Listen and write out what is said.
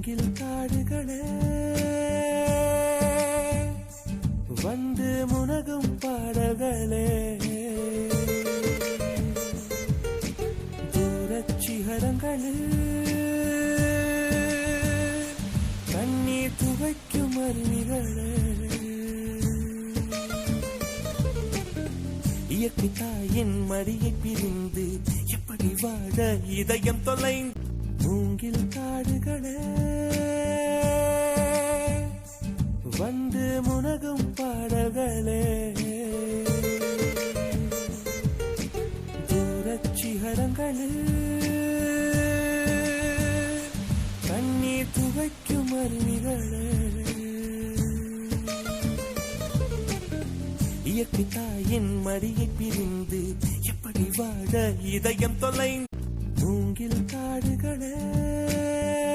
மூங்கில் காடுகளே வந்து முனகும் பாடல்களே தூரச் சிகரங்களில் கண்ணீர் துவைக்கும் அருவிகளே இயற்கை தாயின் மடியை பிரிந்து எப்படி வாழ இதயம் தொலைந்து மூங்கில் காடுகளே வந்து முனகும் பாடல்களே தூரச் சிகரங்களில் கண்ணீர் துவைக்கும் அருவிகளே இயற்கை தாயின் மடியை பிரிந்து எப்படி வாழ இதயம் தொலைந்து மூங்கில் காடுகளே